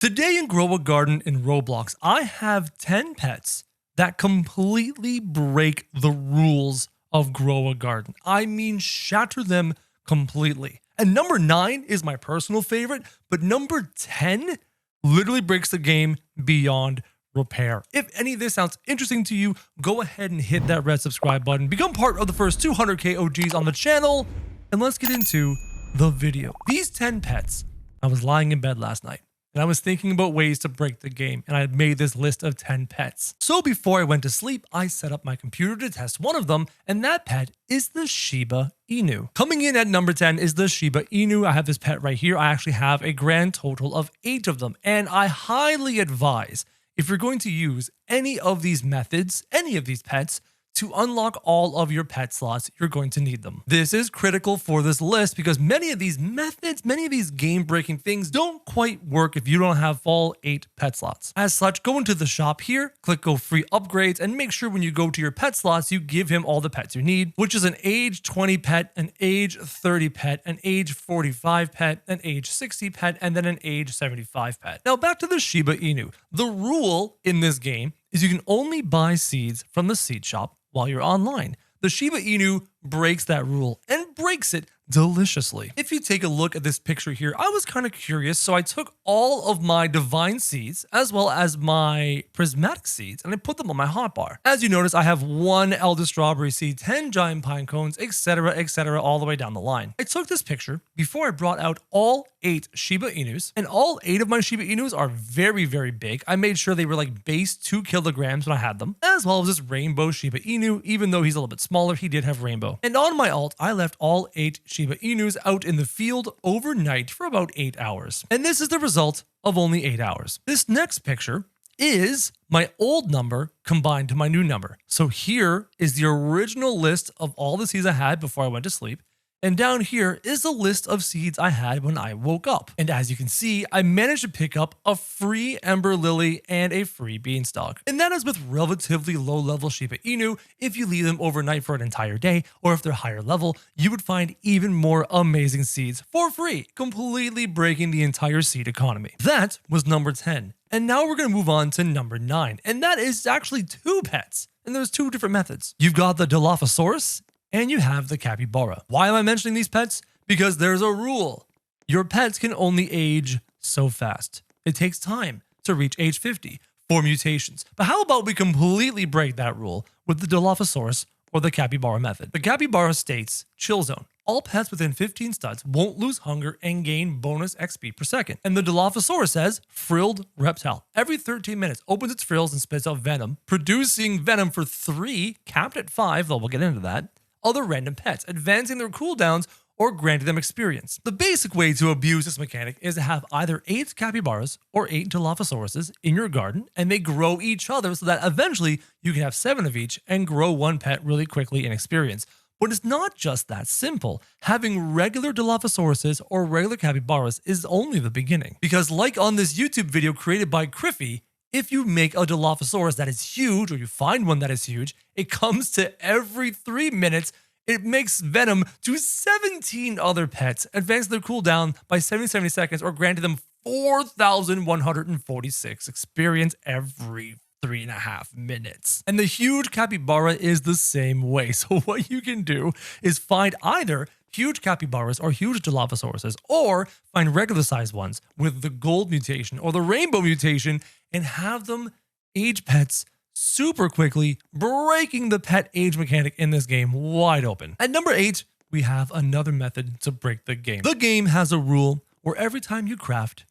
Today in Grow a Garden in Roblox, I have 10 pets that completely break the rules of Grow a Garden. I mean, shatter them completely. And number 9 is my personal favorite, but number 10 literally breaks the game beyond repair. If any of this sounds interesting to you, go ahead and hit that red subscribe button, become part of the first 200k OGs on the channel, and let's get into the video. These 10 pets, I was lying in bed last night, and I was thinking about ways to break the game, and I had made this list of 10 pets. So before I went to sleep, I set up my computer to test one of them, and that pet is the Sheba Enu. Coming in at number 10 is the Sheba Enu. I have this pet right here. I actually have a grand total of 8 of them, and I highly advise, if you're going to use any of these methods, any of these pets, to unlock all of your pet slots, you're going to need them. This is critical for this list because many of these methods, many of these game-breaking things don't quite work if you don't have all 8 pet slots. As such, go into the shop here, click go free upgrades, and make sure when you go to your pet slots, you give him all the pets you need, which is an age 20 pet, an age 30 pet, an age 45 pet, an age 60 pet, and then an age 75 pet. Now back to the Sheba Enu. The rule in this game is you can only buy seeds from the seed shop while you're online. The Sheba Enu breaks that rule and breaks it deliciously. If you take a look at this picture here, I was kind of curious, so I took all of my divine seeds as well as my prismatic seeds and I put them on my hotbar. As you notice, I have 1 elder strawberry seed, 10 giant pine cones, etc., all the way down the line. I took this picture before I brought out all 8 Sheba Enus, and all 8 of my Sheba Enus are very, very big. I made sure they were like base 2 kilograms when I had them, as well as this rainbow Sheba Enu. Even though he's a little bit smaller, he did have rainbow. And on my alt, I left all 8 Sheba Enus out in the field overnight for about 8 hours. And this is the result of only 8 hours. This next picture is my old number combined to my new number. So here is the original list of all the seeds I had before I went to sleep. And down here is a list of seeds I had when I woke up. And as you can see, I managed to pick up a free Ember Lily and a free Beanstalk. And that is with relatively low level Sheba Enu. If you leave them overnight for an entire day, or if they're higher level, you would find even more amazing seeds for free, completely breaking the entire seed economy. That was number 10. And now we're going to move on to number 9. And that is actually 2 pets. And there's 2 different methods. You've got the Dilophosaurus, and you have the capybara. Why am I mentioning these pets? Because there's a rule. Your pets can only age so fast. It takes time to reach age 50 for mutations. But how about we completely break that rule with the Dilophosaurus or the capybara method? The capybara states, chill zone. All pets within 15 studs won't lose hunger and gain bonus XP per second. And the Dilophosaurus says, frilled reptile. Every 13 minutes opens its frills and spits out venom, producing venom for 3, capped at 5, though we'll get into that, other random pets, advancing their cooldowns or granting them experience. The basic way to abuse this mechanic is to have either 8 capybaras or 8 Dilophosauruses in your garden, and they grow each other so that eventually you can have 7 of each and grow 1 pet really quickly in experience. But it's not just that simple. Having regular Dilophosauruses or regular capybaras is only the beginning. Because like on this YouTube video created by Kriffy, if you make a Dilophosaurus that is huge, or you find one that is huge, it comes to every 3 minutes. It makes venom to 17 other pets, advancing their cooldown by 70 seconds, or granted them 4,146 experience every 3.5 minutes. And the huge capybara is the same way. So what you can do is find either huge capybaras or huge Dilophosauruses, or find regular sized ones with the gold mutation or the rainbow mutation and have them age pets super quickly, breaking the pet age mechanic in this game wide open. At number 8, we have another method to break the game. The game has a rule where every time you craft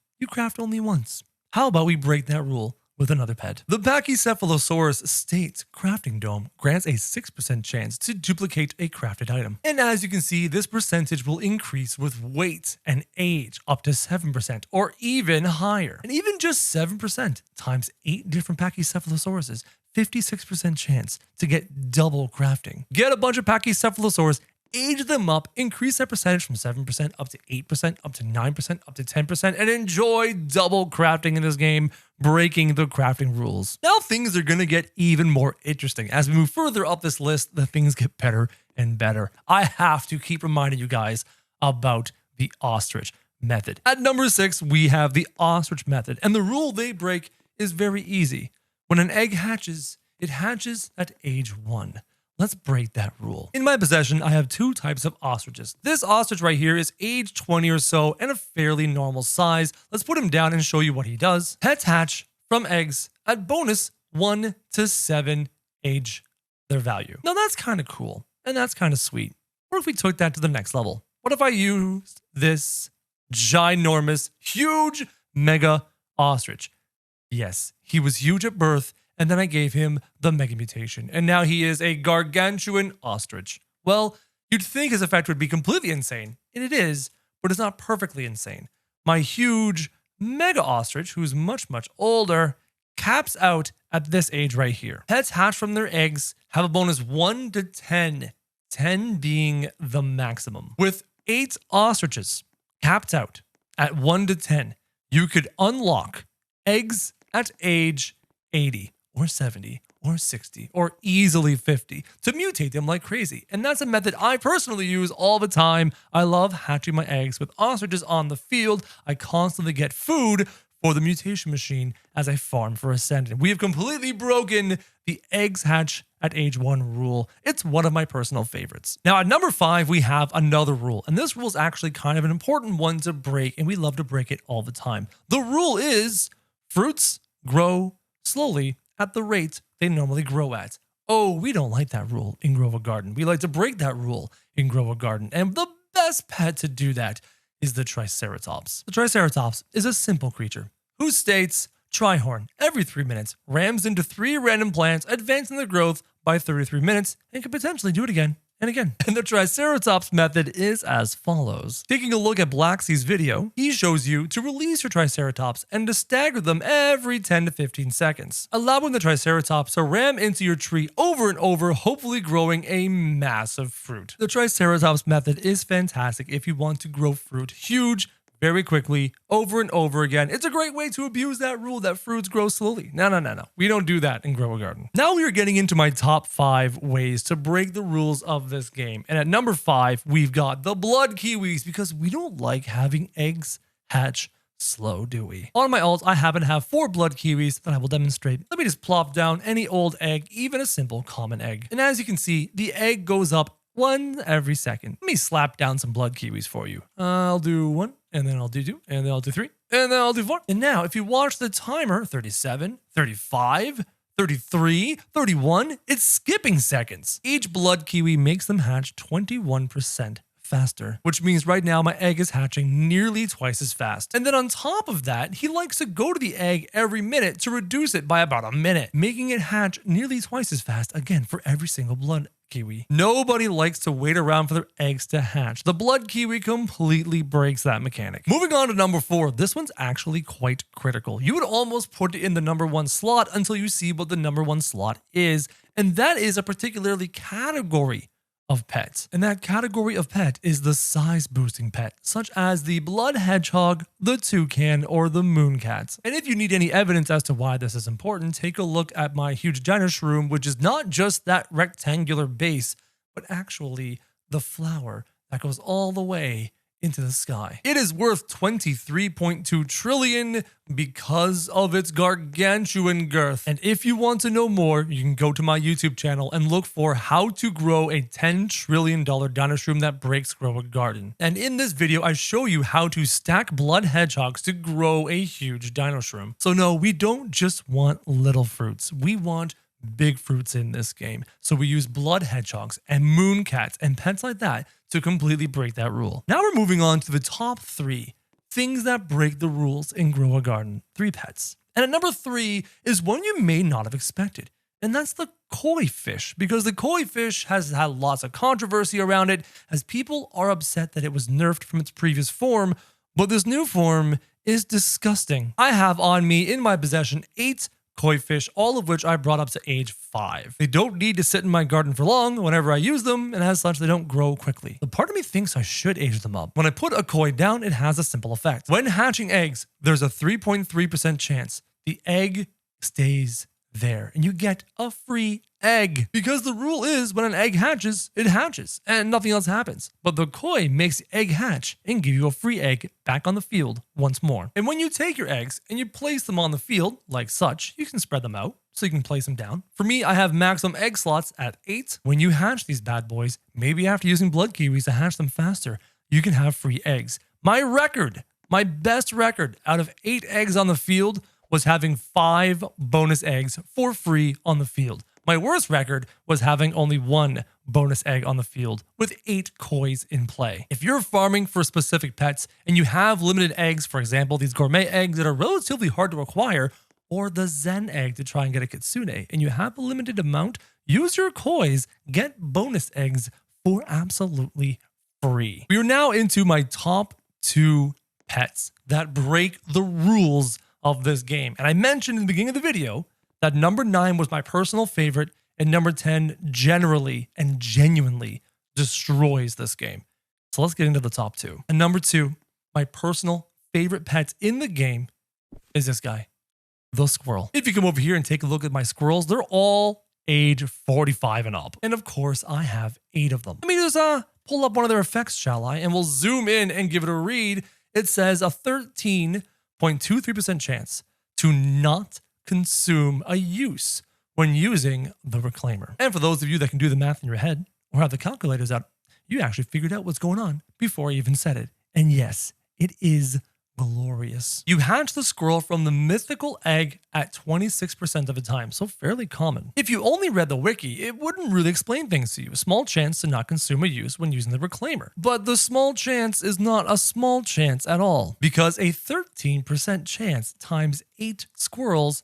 only once. How about we break that rule with another pet? The Pachycephalosaurus states crafting dome grants a 6% chance to duplicate a crafted item. And as you can see, this percentage will increase with weight and age up to 7% or even higher. And even just 7% times 8 different Pachycephalosauruses, 56% chance to get double crafting. Get a bunch of Pachycephalosaurus, age them up, increase that percentage from 7% up to 8%, up to 9%, up to 10%, and enjoy double crafting in this game, breaking the crafting rules. Now things are going to get even more interesting. As we move further up this list, the things get better and better. I have to keep reminding you guys about the Ostrich. method. At number 6, we have the ostrich method, and the rule they break is very easy. When an egg hatches, it hatches at age 1. Let's break that rule. In my possession, I have 2 types of ostriches. This ostrich right here is age 20 or so and a fairly normal size. Let's put him down and show you what he does. Pets hatch from eggs at bonus 1 to 7 age their value. Now that's kind of cool and that's kind of sweet. What if we took that to the next level? What if I used this ginormous, huge, mega ostrich? Yes, he was huge at birth, and then I gave him the mega mutation, and now he is a gargantuan ostrich. Well, you'd think his effect would be completely insane, and it is, but it's not perfectly insane. My huge mega ostrich, who's much, much older, caps out at this age right here. Pets hatch from their eggs have a bonus 1 to 10, 10 being the maximum. With 8 ostriches capped out at 1 to 10, you could unlock eggs at age 80 or 70 or 60 or easily 50 to mutate them like crazy. And that's a method I personally use all the time. I love hatching my eggs with ostriches on the field. I constantly get food for the mutation machine as I farm for Ascendant. We have completely broken the eggs hatch at age 1 rule. It's one of my personal favorites. Now at number 5, we have another rule, and this rule is actually kind of an important one to break, and we love to break it all the time. The rule is fruits grow slowly at the rate they normally grow at. Oh, we don't like that rule in Grow a Garden. We like to break that rule in Grow a Garden, and the best pet to do that is the Triceratops. The Triceratops is a simple creature who states Trihorn every 3 minutes, rams into 3 random plants, advancing their growth by 33 minutes, and can potentially do it again and again. And the Triceratops method is as follows. Taking a look at Blacksea's video, he shows you to release your Triceratops and to stagger them every 10 to 15 seconds, allowing the Triceratops to ram into your tree over and over, hopefully growing a massive fruit. The Triceratops method is fantastic if you want to grow fruit huge, very quickly, over and over again. It's a great way to abuse that rule that fruits grow slowly. No. We don't do that in Grow a Garden. Now we are getting into my top 5 ways to break the rules of this game. And at number 5, we've got the blood kiwis, because we don't like having eggs hatch slow, do we? On my alt, I happen to have 4 blood kiwis that I will demonstrate. Let me just plop down any old egg, even a simple common egg. And as you can see, the egg goes up 1 every second. Let me slap down some blood kiwis for you. I'll do 1, and then I'll do 2, and then I'll do 3, and then I'll do 4. And now, if you watch the timer, 37, 35, 33, 31, it's skipping seconds. Each blood kiwi makes them hatch 21% faster, which means right now my egg is hatching nearly twice as fast. And then on top of that, he likes to go to the egg every minute to reduce it by about a minute, making it hatch nearly twice as fast again for every single blood kiwi. Nobody likes to wait around for their eggs to hatch. The blood kiwi completely breaks that mechanic. Moving on to number 4, this one's actually quite critical. You would almost put it in the number 1 slot until you see what the number 1 slot is, and that is a particularly category of pets. And that category of pet is the size boosting pet, such as the blood hedgehog, the toucan, or the mooncat. And if you need any evidence as to why this is important, take a look at my huge dino shroom, which is not just that rectangular base, but actually the flower that goes all the way into the sky. It is worth 23.2 trillion because of its gargantuan girth. And if you want to know more, you can go to my YouTube channel and look for how to grow a $10 trillion dino shroom that breaks Grow a Garden. And in this video, I show you how to stack blood hedgehogs to grow a huge dino shroom. So no, we don't just want little fruits. We want big fruits in this game. So we use blood hedgehogs and mooncats and pets like that to completely break that rule. Now we're moving on to the top 3 things that break the rules in Grow a Garden. 3 pets. And at number 3 is one you may not have expected. And that's the koi fish, because the koi fish has had lots of controversy around it as people are upset that it was nerfed from its previous form, but this new form is disgusting. I have on me in my possession 8 koi fish, all of which I brought up to age 5. They don't need to sit in my garden for long whenever I use them, and as such, they don't grow quickly. But part of me thinks I should age them up. When I put a koi down, it has a simple effect. When hatching eggs, there's a 3.3% chance the egg stays there, and you get a free egg. Because the rule is when an egg hatches, it hatches, and nothing else happens. But the koi makes the egg hatch and give you a free egg back on the field once more. And when you take your eggs and you place them on the field, like such, you can spread them out so you can place them down. For me, I have maximum egg slots at 8. When you hatch these bad boys, maybe after using blood kiwis to hatch them faster, you can have free eggs. My record, my best record out of 8 eggs on the field was having 5 bonus eggs for free on the field. My worst record was having only 1 bonus egg on the field with 8 kois in play. If you're farming for specific pets and you have limited eggs, for example, these gourmet eggs that are relatively hard to acquire, or the Zen egg to try and get a kitsune, and you have a limited amount, use your kois, get bonus eggs for absolutely free. We are now into my top 2 pets that break the rules of this game. And I mentioned in the beginning of the video that number 9 was my personal favorite and number 10 generally and genuinely destroys this game. So let's get into the top 2. And number 2, my personal favorite pet in the game is this guy, the squirrel. If you come over here and take a look at my squirrels, they're all age 45 and up. And of course, I have 8 of them. Let me just pull up one of their effects, shall I? And we'll zoom in and give it a read. It says a 13.23% chance to not consume a use when using the reclaimer. And for those of you that can do the math in your head or have the calculators out, you actually figured out what's going on before I even said it. And yes, it is glorious. You hatch the squirrel from the mythical egg at 26% of the time, so fairly common. If you only read the wiki, it wouldn't really explain things to you. A small chance to not consume a use when using the reclaimer. But the small chance is not a small chance at all, because a 13% chance times 8 squirrels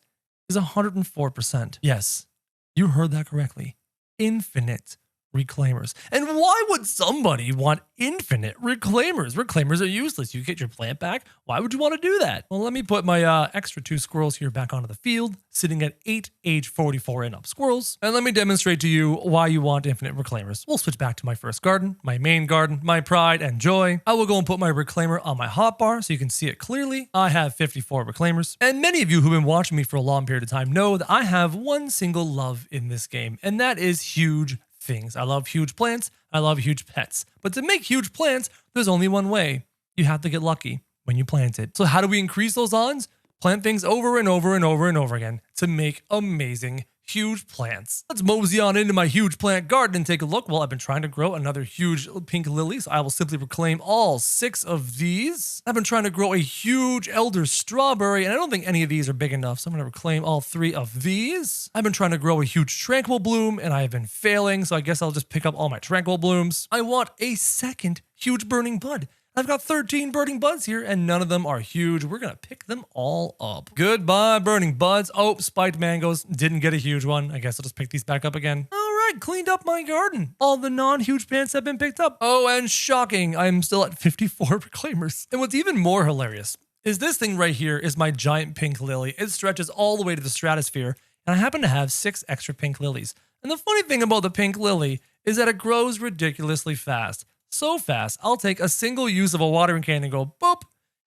is 104%. Yes, you heard that correctly. Infinite reclaimers. And why would somebody want infinite reclaimers? Reclaimers are useless. You get your plant back. Why would you want to do that? Well, let me put my extra 2 squirrels here back onto the field, sitting at 8 age 44 and up squirrels. And let me demonstrate to you why you want infinite reclaimers. We'll switch back to my first garden, my main garden, my pride and joy. I will go and put my reclaimer on my hotbar so you can see it clearly. I have 54 reclaimers. And many of you who've been watching me for a long period of time know that I have one single love in this game, and that is huge things. I love huge plants. I love huge pets. But to make huge plants, there's only one way. You have to get lucky when you plant it. So how do we increase those odds? Plant things over and over and over and over again to make amazing huge plants. Let's mosey on into my huge plant garden and take a look. Well, I've been trying to grow another huge pink lily, so I will simply reclaim all 6 of these. I've been trying to grow a huge elder strawberry, and I don't think any of these are big enough, so I'm going to reclaim all 3 of these. I've been trying to grow a huge tranquil bloom, and I have been failing, so I guess I'll just pick up all my tranquil blooms. I want a second huge burning bud. I've got 13 burning buds here, and none of them are huge. We're going to pick them all up. Goodbye, burning buds. Oh, spiked mangoes. Didn't get a huge one. I guess I'll just pick these back up again. All right, cleaned up my garden. All the non-huge plants have been picked up. Oh, and shocking, I'm still at 54 reclaimers. And what's even more hilarious is this thing right here is my giant pink lily. It stretches all the way to the stratosphere, and I happen to have 6 extra pink lilies. And the funny thing about the pink lily is that it grows ridiculously fast. So fast, I'll take a single use of a watering can and go boop,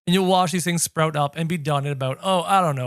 and you'll watch these things sprout up and be done in about,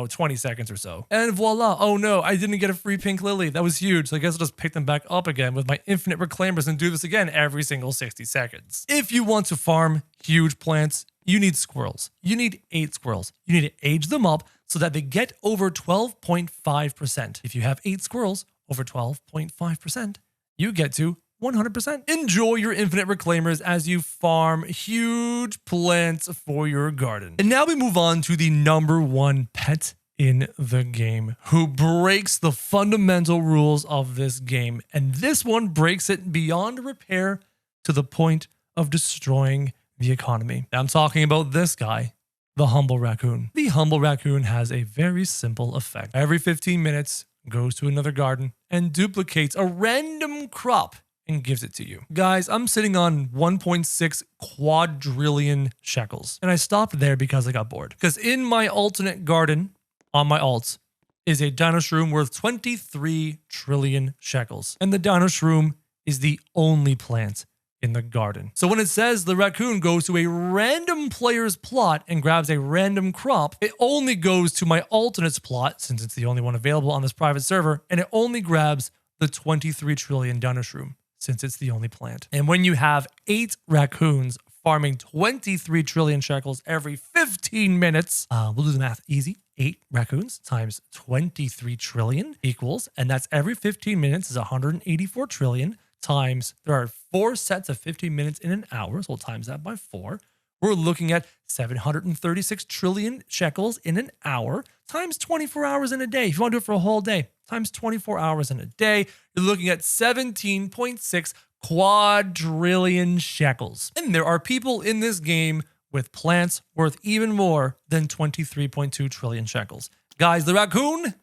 20 seconds or so. And voila, oh no, I didn't get a free pink lily. That was huge, so I guess I'll just pick them back up again with my infinite reclaimers and do this again every single 60 seconds. If you want to farm huge plants, you need squirrels. You need 8 squirrels. You need to age them up so that they get over 12.5%. If you have 8 squirrels over 12.5%, you get to 100%. Enjoy your infinite reclaimers as you farm huge plants for your garden. And now we move on to the number 1 pet in the game who breaks the fundamental rules of this game. And this one breaks it beyond repair to the point of destroying the economy. I'm talking about this guy, the humble raccoon. The humble raccoon has a very simple effect. Every 15 minutes, goes to another garden and duplicates a random crop and gives it to you. Guys, I'm sitting on 1.6 quadrillion shekels. And I stopped there because I got bored. Because in my alternate garden, on my alts, is a dino shroom worth 23 trillion shekels. And the dino shroom is the only plant in the garden. So when it says the raccoon goes to a random player's plot and grabs a random crop, it only goes to my alternate's plot, since it's the only one available on this private server, and it only grabs the 23 trillion Dunishroom, since it's the only plant. And when you have 8 raccoons farming 23 trillion shekels every 15 minutes, we'll do the math easy. 8 raccoons times 23 trillion equals, and that's every 15 minutes is 184 trillion times, there are 4 sets of 15 minutes in an hour, so we'll times that by 4. We're looking at 736 trillion shekels in an hour times 24 hours in a day. If you want to do it for a whole day, times 24 hours in a day, you're looking at 17.6 quadrillion shekels. And there are people in this game with plants worth even more than 23.2 trillion shekels. Guys, the raccoon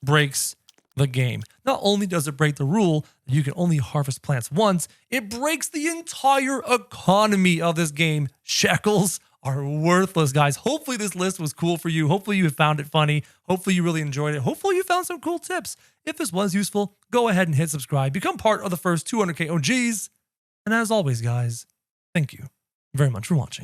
breaks the game. Not only does it break the rule that you can only harvest plants once, it breaks the entire economy of this game. Shekels are worthless, guys. Hopefully this list was cool for you. Hopefully you found it funny. Hopefully you really enjoyed it. Hopefully you found some cool tips. If this was useful, go ahead and hit subscribe. Become part of the first 200K OGs. And as always, guys, thank you very much for watching.